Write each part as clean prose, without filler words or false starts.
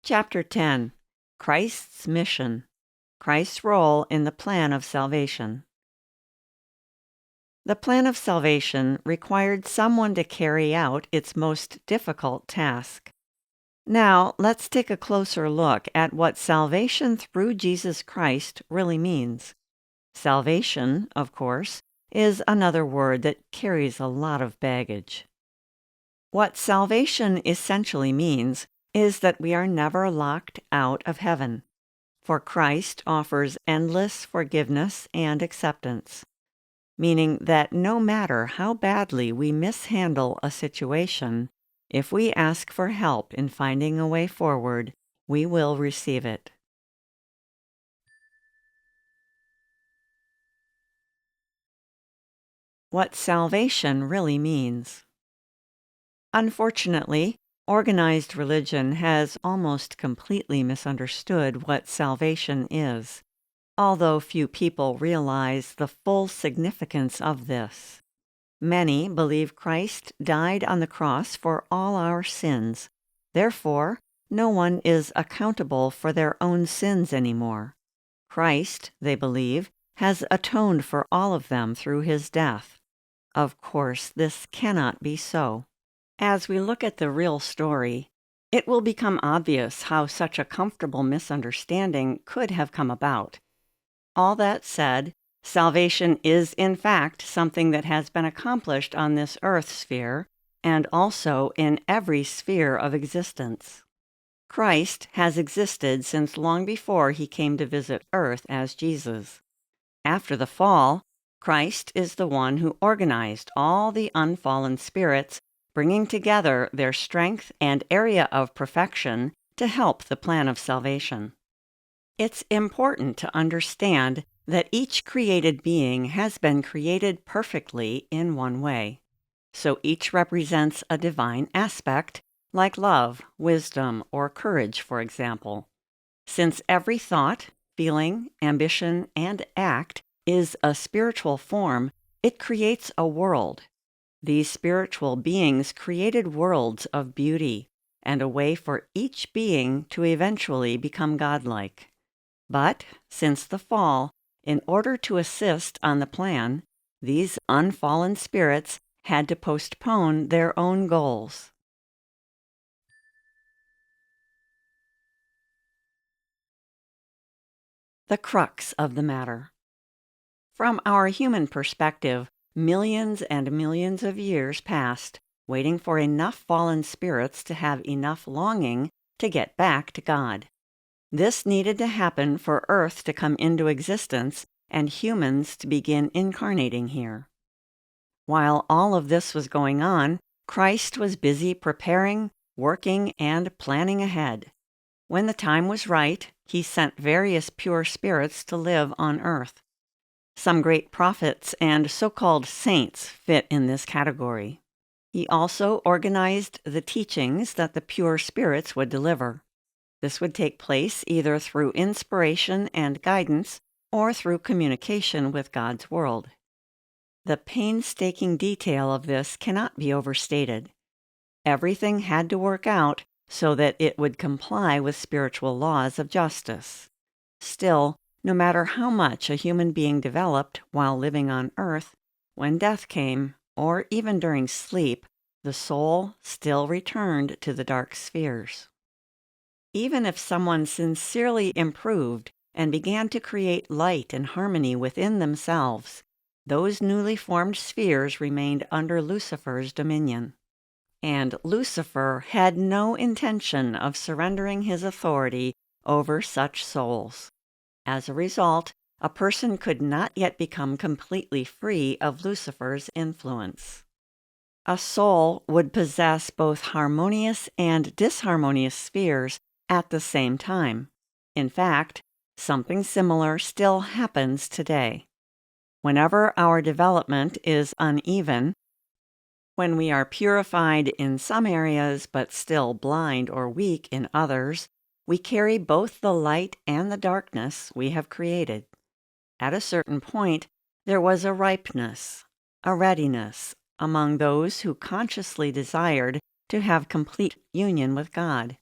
Chapter 10. Christ's Mission. Christ's Role in the Plan of Salvation. The plan of salvation required someone to carry out its most difficult task. Now, let's take a closer look at what salvation through Jesus Christ really means. Salvation, of course, is another word that carries a lot of baggage. What salvation essentially means is that we are never locked out of heaven, for Christ offers endless forgiveness and acceptance, meaning that no matter how badly we mishandle a situation, if we ask for help in finding a way forward, we will receive it. What salvation really means. Unfortunately, organized religion has almost completely misunderstood what salvation is, although few people realize the full significance of this. Many believe Christ died on the cross for all our sins. Therefore, no one is accountable for their own sins anymore. Christ, they believe, has atoned for all of them through his death. Of course, this cannot be so. As we look at the real story, it will become obvious how such a comfortable misunderstanding could have come about. All that said, salvation is in fact something that has been accomplished on this earth sphere and also in every sphere of existence. Christ has existed since long before he came to visit earth as Jesus. After the fall, Christ is the one who organized all the unfallen spirits, bringing together their strength and area of perfection to help the plan of salvation. It's important to understand that each created being has been created perfectly in one way. So each represents a divine aspect, like love, wisdom, or courage, for example. Since every thought, feeling, ambition, and act is a spiritual form, it creates a world. These spiritual beings created worlds of beauty and a way for each being to eventually become godlike. But, since the fall, in order to assist on the plan, these unfallen spirits had to postpone their own goals. The crux of the matter. From our human perspective, millions and millions of years passed, waiting for enough fallen spirits to have enough longing to get back to God. This needed to happen for Earth to come into existence and humans to begin incarnating here. While all of this was going on, Christ was busy preparing, working, and planning ahead. When the time was right, he sent various pure spirits to live on Earth. Some great prophets and so-called saints fit in this category. He also organized the teachings that the pure spirits would deliver. This would take place either through inspiration and guidance or through communication with God's world. The painstaking detail of this cannot be overstated. Everything had to work out so that it would comply with spiritual laws of justice. Still, no matter how much a human being developed while living on Earth, when death came, or even during sleep, the soul still returned to the dark spheres. Even if someone sincerely improved and began to create light and harmony within themselves, those newly formed spheres remained under Lucifer's dominion. And Lucifer had no intention of surrendering his authority over such souls. As a result, a person could not yet become completely free of Lucifer's influence. A soul would possess both harmonious and disharmonious spheres at the same time. In fact, something similar still happens today. Whenever our development is uneven, when we are purified in some areas but still blind or weak in others, we carry both the light and the darkness we have created. At a certain point, there was a ripeness, a readiness among those who consciously desired to have complete union with God.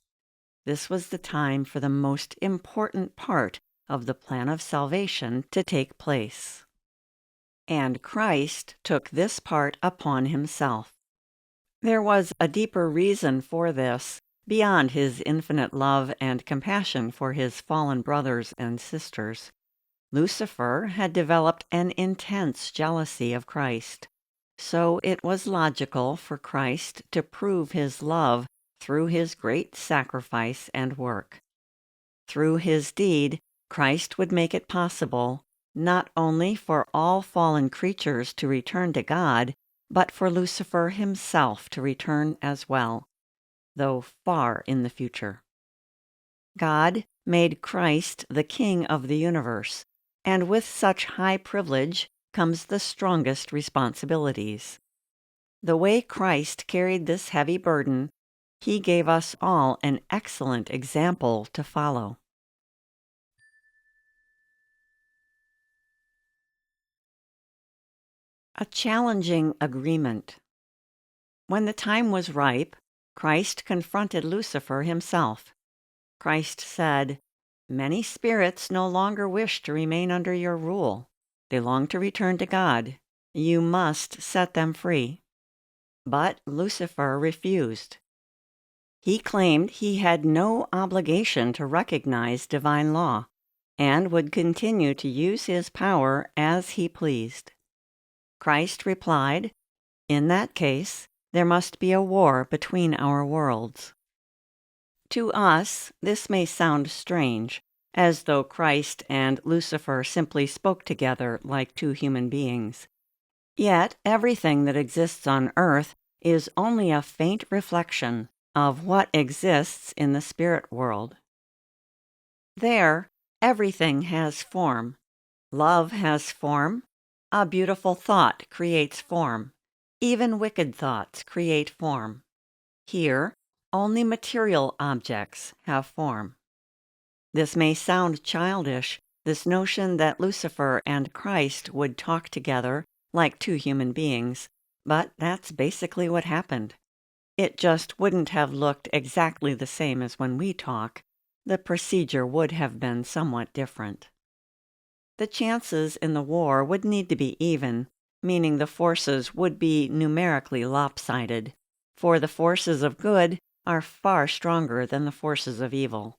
This was the time for the most important part of the plan of salvation to take place. And Christ took this part upon himself. There was a deeper reason for this, beyond his infinite love and compassion for his fallen brothers and sisters. Lucifer had developed an intense jealousy of Christ, so it was logical for Christ to prove his love through his great sacrifice and work. Through his deed, Christ would make it possible not only for all fallen creatures to return to God, but for Lucifer himself to return as well, though far in the future. God made Christ the King of the universe, and with such high privilege comes the strongest responsibilities. The way Christ carried this heavy burden, he gave us all an excellent example to follow. A challenging agreement. When the time was ripe, Christ confronted Lucifer himself. Christ said, "Many spirits no longer wish to remain under your rule. They long to return to God. You must set them free." But Lucifer refused. He claimed he had no obligation to recognize divine law, and would continue to use his power as he pleased. Christ replied, "In that case, there must be a war between our worlds." To us, this may sound strange, as though Christ and Lucifer simply spoke together like two human beings. Yet everything that exists on earth is only a faint reflection of what exists in the spirit world. There, everything has form. Love has form. A beautiful thought creates form. Even wicked thoughts create form. Here, only material objects have form. This may sound childish, this notion that Lucifer and Christ would talk together like two human beings, but that's basically what happened. It just wouldn't have looked exactly the same as when we talk. The procedure would have been somewhat different. The chances in the war would need to be even, meaning the forces would be numerically lopsided, for the forces of good are far stronger than the forces of evil,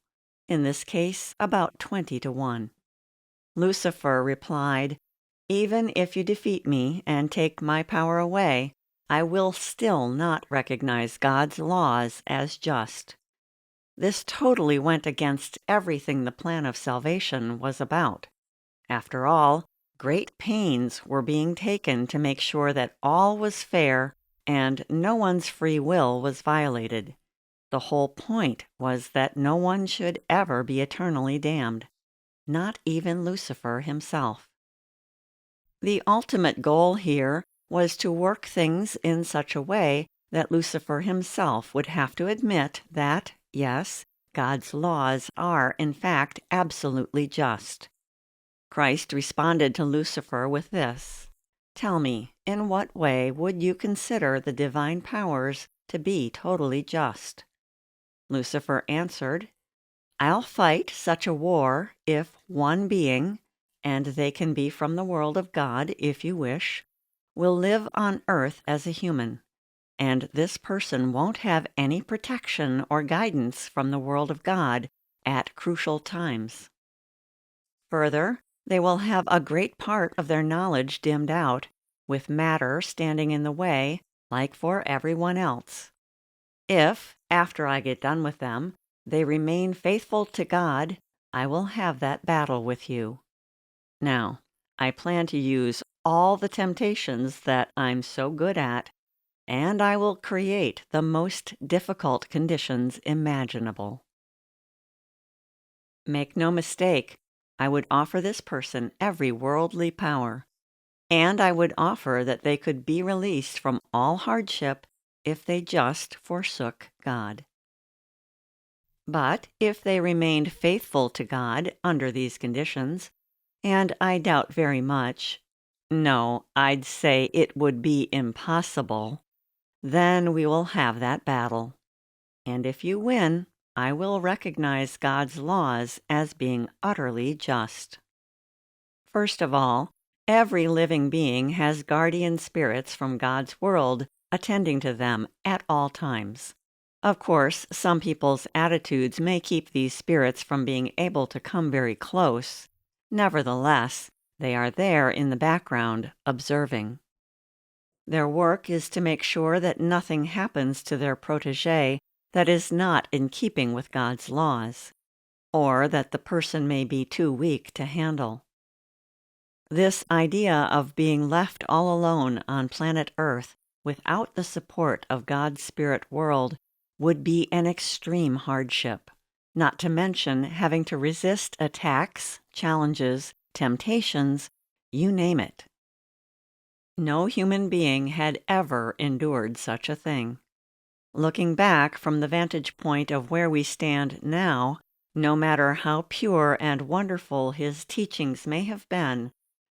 in this case about 20 to 1. Lucifer replied, "Even if you defeat me and take my power away, I will still not recognize God's laws as just." This totally went against everything the plan of salvation was about. After all, great pains were being taken to make sure that all was fair and no one's free will was violated. The whole point was that no one should ever be eternally damned, not even Lucifer himself. The ultimate goal here was to work things in such a way that Lucifer himself would have to admit that, yes, God's laws are in fact absolutely just. Christ responded to Lucifer with this: "Tell me, in what way would you consider the divine powers to be totally just?" Lucifer answered, "I'll fight such a war if one being, and they can be from the world of God if you wish, will live on earth as a human, and this person won't have any protection or guidance from the world of God at crucial times. Further, they will have a great part of their knowledge dimmed out, with matter standing in the way, like for everyone else. If, after I get done with them, they remain faithful to God, I will have that battle with you. Now, I plan to use all the temptations that I'm so good at, and I will create the most difficult conditions imaginable." Make no mistake, I would offer this person every worldly power, and I would offer that they could be released from all hardship if they just forsook God. But if they remained faithful to God under these conditions, and I doubt very much, no, I'd say it would be impossible, then we will have that battle. And if you win, I will recognize God's laws as being utterly just. First of all, every living being has guardian spirits from God's world attending to them at all times. Of course, some people's attitudes may keep these spirits from being able to come very close. Nevertheless, they are there in the background, observing. Their work is to make sure that nothing happens to their protege that is not in keeping with God's laws, or that the person may be too weak to handle. This idea of being left all alone on planet Earth without the support of God's spirit world would be an extreme hardship, not to mention having to resist attacks, challenges, temptations, you name it. No human being had ever endured such a thing. Looking back from the vantage point of where we stand now, no matter how pure and wonderful his teachings may have been,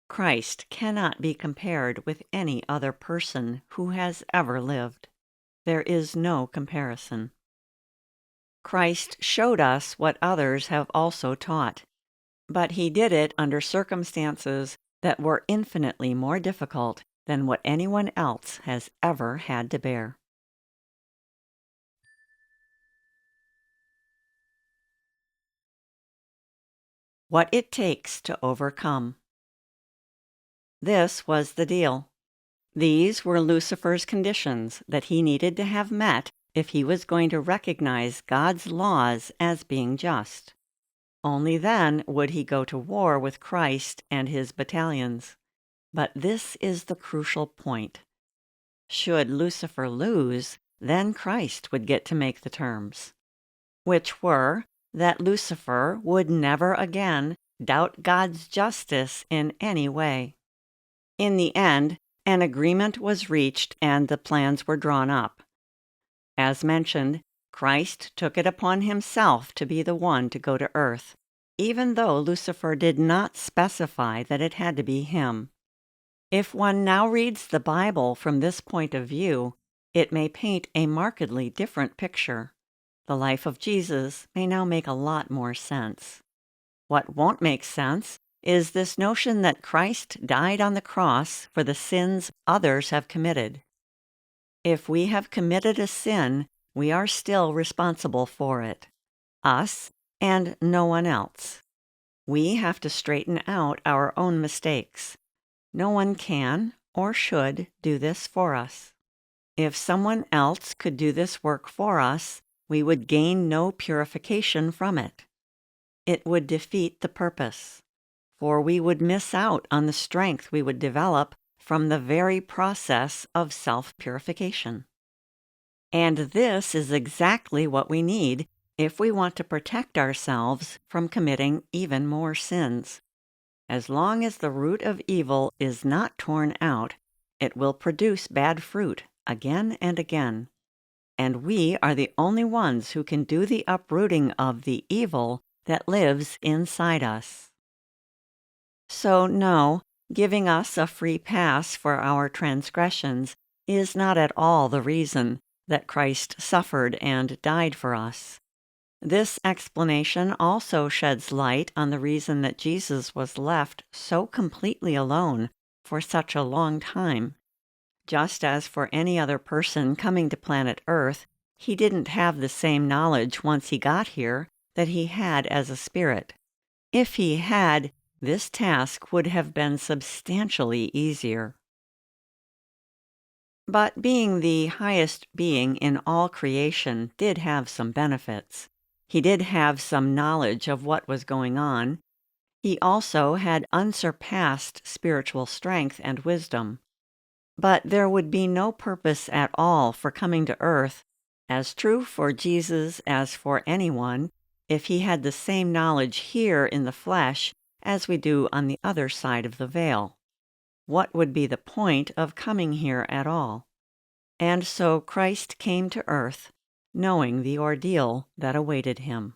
Christ cannot be compared with any other person who has ever lived. There is no comparison. Christ showed us what others have also taught, but he did it under circumstances that were infinitely more difficult than what anyone else has ever had to bear. What it takes to overcome. This was the deal. These were Lucifer's conditions that he needed to have met if he was going to recognize God's laws as being just. Only then would he go to war with Christ and his battalions. But this is the crucial point. Should Lucifer lose, then Christ would get to make the terms, which were that Lucifer would never again doubt God's justice in any way. In the end, an agreement was reached and the plans were drawn up. As mentioned, Christ took it upon himself to be the one to go to earth, even though Lucifer did not specify that it had to be him. If one now reads the Bible from this point of view, it may paint a markedly different picture. The life of Jesus may now make a lot more sense. What won't make sense is this notion that Christ died on the cross for the sins others have committed. If we have committed a sin, we are still responsible for it. Us and no one else. We have to straighten out our own mistakes. No one can or should do this for us. If someone else could do this work for us, we would gain no purification from it. It would defeat the purpose, for we would miss out on the strength we would develop from the very process of self-purification. And this is exactly what we need if we want to protect ourselves from committing even more sins. As long as the root of evil is not torn out, it will produce bad fruit again and again. And we are the only ones who can do the uprooting of the evil that lives inside us. So no, giving us a free pass for our transgressions is not at all the reason that Christ suffered and died for us. This explanation also sheds light on the reason that Jesus was left so completely alone for such a long time. Just as for any other person coming to planet Earth, he didn't have the same knowledge once he got here that he had as a spirit. If he had, this task would have been substantially easier. But being the highest being in all creation did have some benefits. He did have some knowledge of what was going on. He also had unsurpassed spiritual strength and wisdom. But there would be no purpose at all for coming to earth, as true for Jesus as for anyone, if he had the same knowledge here in the flesh as we do on the other side of the veil. What would be the point of coming here at all? And so Christ came to earth, knowing the ordeal that awaited him.